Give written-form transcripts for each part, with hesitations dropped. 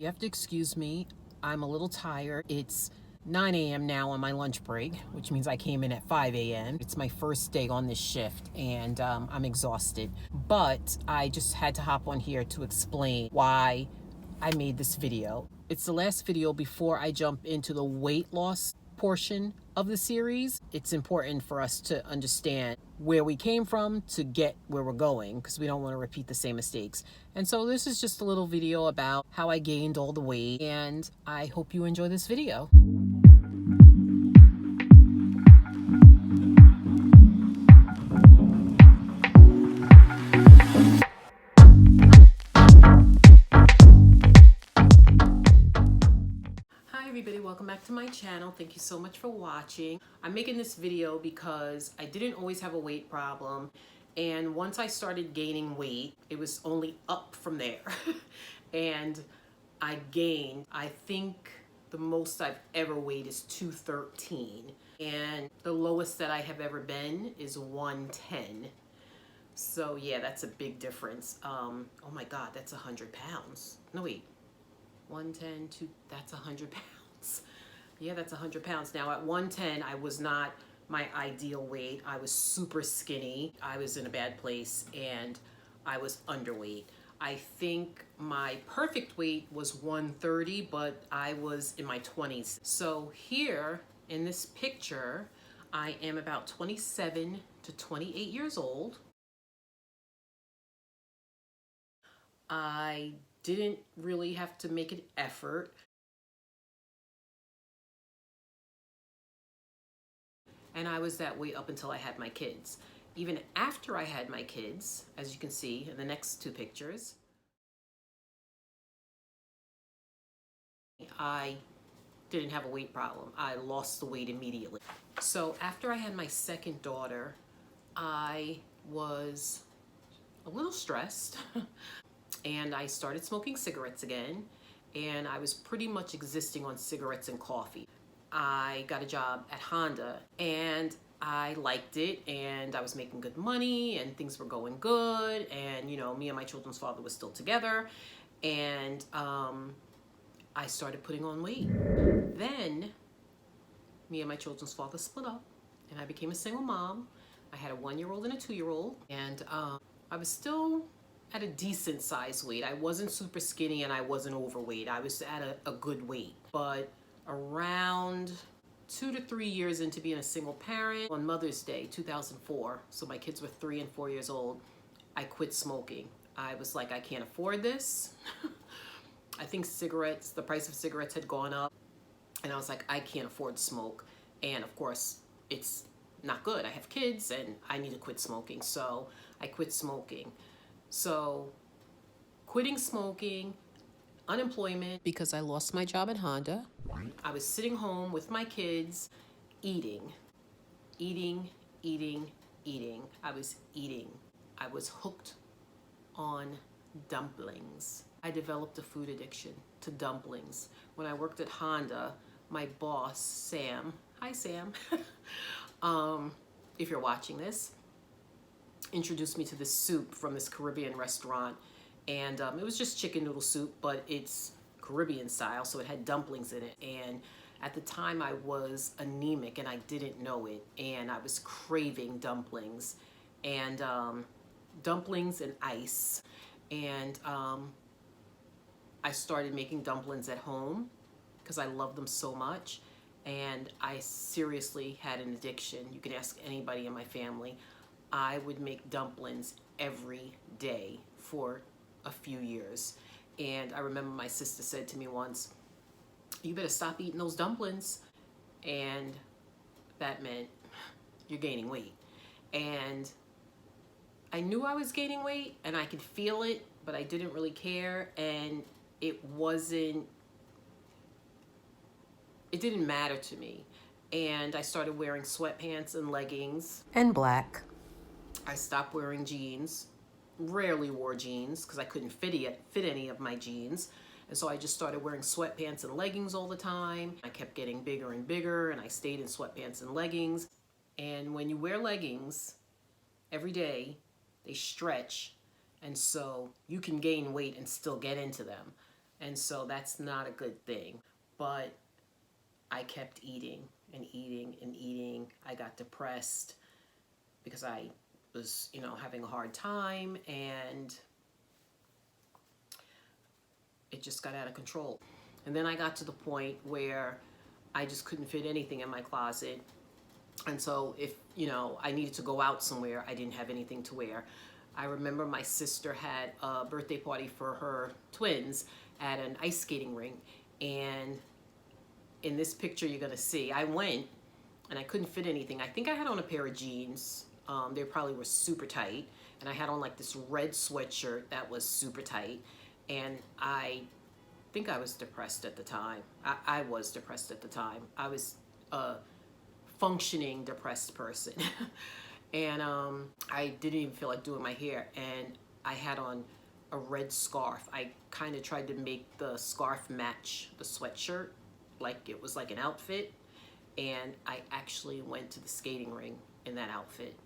You have to excuse me. I'm a little tired. It's 9 a.m. now on my lunch break, which means I came in at 5 a.m. It's my first day on this shift and I'm exhausted. But I just had to hop on here to explain why I made this video. It's the last video before I jump into the weight loss portion of the series. It's important for us to understand where we came from to get where we're going, because we don't want to repeat the same mistakes. And so this is just a little video about how I gained all the weight, and I hope you enjoy this video. Everybody, welcome back to my channel. Thank you so much for watching. I'm making this video because I didn't always have a weight problem, and once I started gaining weight, it was only up from there. And I gained, I think the most I've ever weighed is 213, and the lowest that I have ever been is 110. So yeah, that's a big difference. Oh my God, that's 100 pounds. No, wait, 110, that's 100 pounds. Yeah, that's 100 pounds. Now at 110, I was not my ideal weight. I was super skinny. I was in a bad place and I was underweight. I think my perfect weight was 130, but I was in my 20s. So here in this picture, I am about 27 to 28 years old. I didn't really have to make an effort. And I was that way up until I had my kids. Even after I had my kids, as you can see in the next two pictures, I didn't have a weight problem. I lost the weight immediately. So after I had my second daughter, I was a little stressed and I started smoking cigarettes again, and I was pretty much existing on cigarettes and coffee. I got a job at Honda and I liked it, and I was making good money and things were going good, and you know, me and my children's father was still together, and I started putting on weight. Then me and my children's father split up and I became a single mom. I had a 1-year-old and a 2-year-old, and I was still at a decent size weight. I wasn't super skinny and I wasn't overweight. I was at a good weight. But around 2 to 3 years into being a single parent, on Mother's Day 2004, so my kids were 3 and 4 years old, I quit smoking. I was like, I can't afford this. I think cigarettes, the price of cigarettes had gone up, and I was like, I can't afford smoke. And of course, it's not good. I have kids and I need to quit smoking. So I quit smoking. So quitting smoking, unemployment because I lost my job at Honda. I was sitting home with my kids, eating. I was eating. I was hooked on dumplings. I developed a food addiction to dumplings. When I worked at Honda, my boss, Sam, hi Sam, if you're watching this, introduced me to this soup from this Caribbean restaurant. And it was just chicken noodle soup, but it's Caribbean style, so it had dumplings in it. And at the time I was anemic and I didn't know it, and I was craving dumplings, and dumplings and ice. And I started making dumplings at home because I love them so much, and I seriously had an addiction. You can ask anybody in my family. I would make dumplings every day for a few years. And I remember my sister said to me once, you better stop eating those dumplings. And that meant you're gaining weight. And I knew I was gaining weight and I could feel it, but I didn't really care. And it didn't matter to me. And I started wearing sweatpants and leggings and black. I stopped wearing jeans. Rarely wore jeans because I couldn't fit any of my jeans. And so I just started wearing sweatpants and leggings all the time. I kept getting bigger and bigger, and I stayed in sweatpants and leggings. And when you wear leggings every day, they stretch, and so you can gain weight and still get into them. And so that's not a good thing. But I kept eating and eating and eating. I got depressed because I was, having a hard time, and it just got out of control. And then I got to the point where I just couldn't fit anything in my closet. And so if, I needed to go out somewhere, I didn't have anything to wear. I remember my sister had a birthday party for her twins at an ice skating rink. And in this picture you're gonna see, I went and I couldn't fit anything. I think I had on a pair of jeans. They probably were super tight. And I had on like this red sweatshirt that was super tight. And I think I was depressed at the time. I was depressed at the time. I was a functioning depressed person. And I didn't even feel like doing my hair. And I had on a red scarf. I kind of tried to make the scarf match the sweatshirt, like it was like an outfit. And I actually went to the skating ring in that outfit.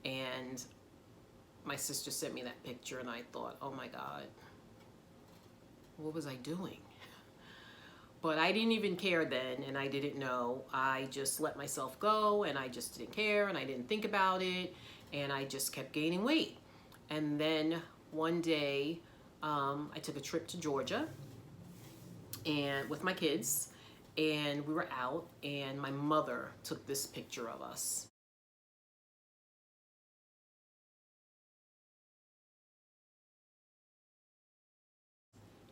And my sister sent me that picture, and I thought, oh my God, what was I doing? But I didn't even care then, and I didn't know. I just let myself go, and I just didn't care, and I didn't think about it, and I just kept gaining weight. And then one day, I took a trip to Georgia and with my kids, and we were out, and my mother took this picture of us.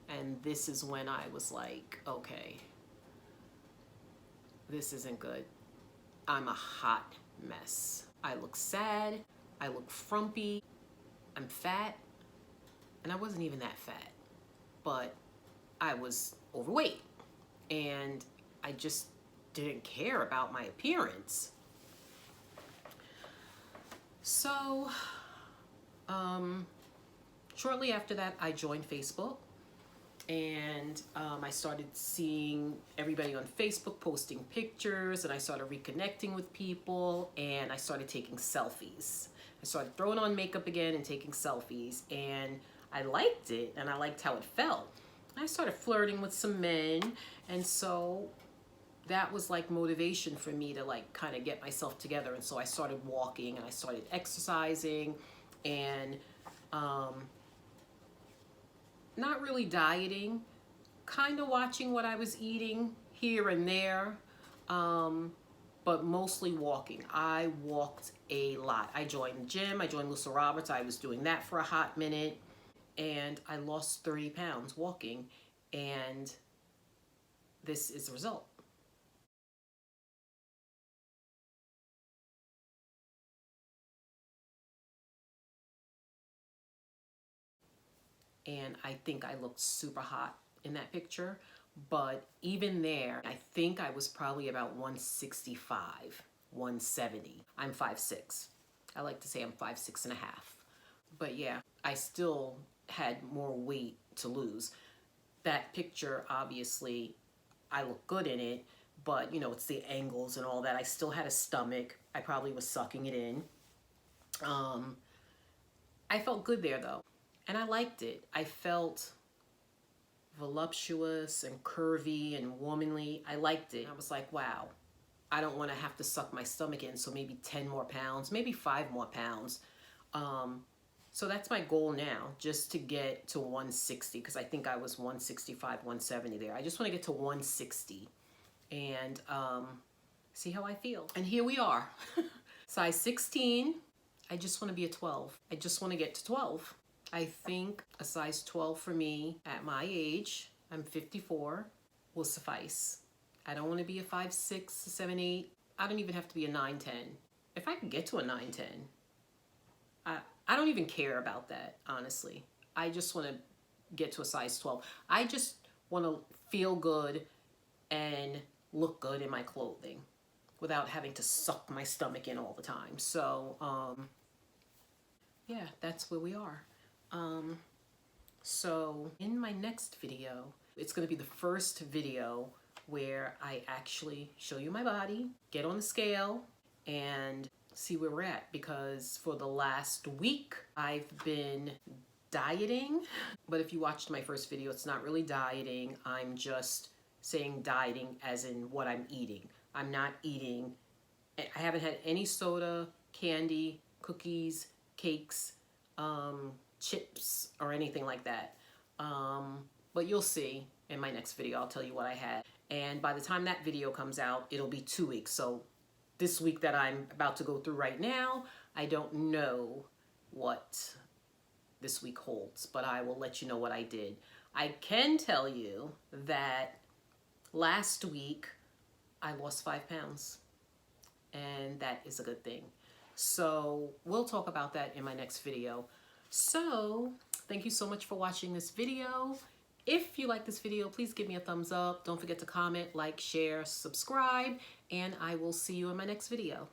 And this is when I was like, okay, this isn't good. I'm a hot mess. I look sad, I look frumpy, I'm fat, and I wasn't even that fat, but I was overweight, and I just didn't care about my appearance. So, shortly after that, I joined Facebook, and I started seeing everybody on Facebook posting pictures, and I started reconnecting with people, and I started taking selfies. I started throwing on makeup again and taking selfies, and I liked it, and I liked how it felt. I started flirting with some men, and so that was like motivation for me to like kind of get myself together. And so I started walking, and I started exercising, and not really dieting, kind of watching what I was eating here and there, but mostly walking. I walked a lot. I joined the gym. I joined Lucy Roberts. I was doing that for a hot minute, and I lost 30 pounds walking, and this is the result. And I think I looked super hot in that picture. But even there, I think I was probably about 165, 170. I'm 5'6". I like to say I'm 5'6 and a half. But yeah, I still had more weight to lose. That picture, obviously, I look good in it, but it's the angles and all that. I still had a stomach. I probably was sucking it in. I felt good there though, and I liked it. I felt voluptuous and curvy and womanly. I liked it. I was like, wow, I don't want to have to suck my stomach in, so maybe 10 more pounds, maybe 5 more pounds. So that's my goal now, just to get to 160, because I think I was 165, 170 there. I just want to get to 160 and see how I feel. And here we are. Size 16. I just want to be a 12. I just want to get to 12. I think a size 12 for me at my age, I'm 54, will suffice. I don't want to be a 5'6", 7, 8. I don't even have to be a 9, 10. If I could get to a 9, 10, I don't even care about that, honestly. I just want to get to a size 12. I just want to feel good and look good in my clothing without having to suck my stomach in all the time. So, yeah, that's where we are. So in my next video, it's going to be the first video where I actually show you my body, get on the scale, and see where we're at, because for the last week I've been dieting. But if you watched my first video, it's not really dieting. I'm just saying dieting as in what I'm eating. I'm not eating, I haven't had any soda, candy, cookies, cakes, chips, or anything like that. But you'll see in my next video, I'll tell you what I had. And by the time that video comes out, it'll be 2 weeks. So this week that I'm about to go through right now, I don't know what this week holds, but I will let you know what I did. I can tell you that last week I lost 5 pounds, and that is a good thing. So we'll talk about that in my next video. So thank you so much for watching this video. If you like this video, please give me a thumbs up. Don't forget to comment, like, share, subscribe, and I will see you in my next video.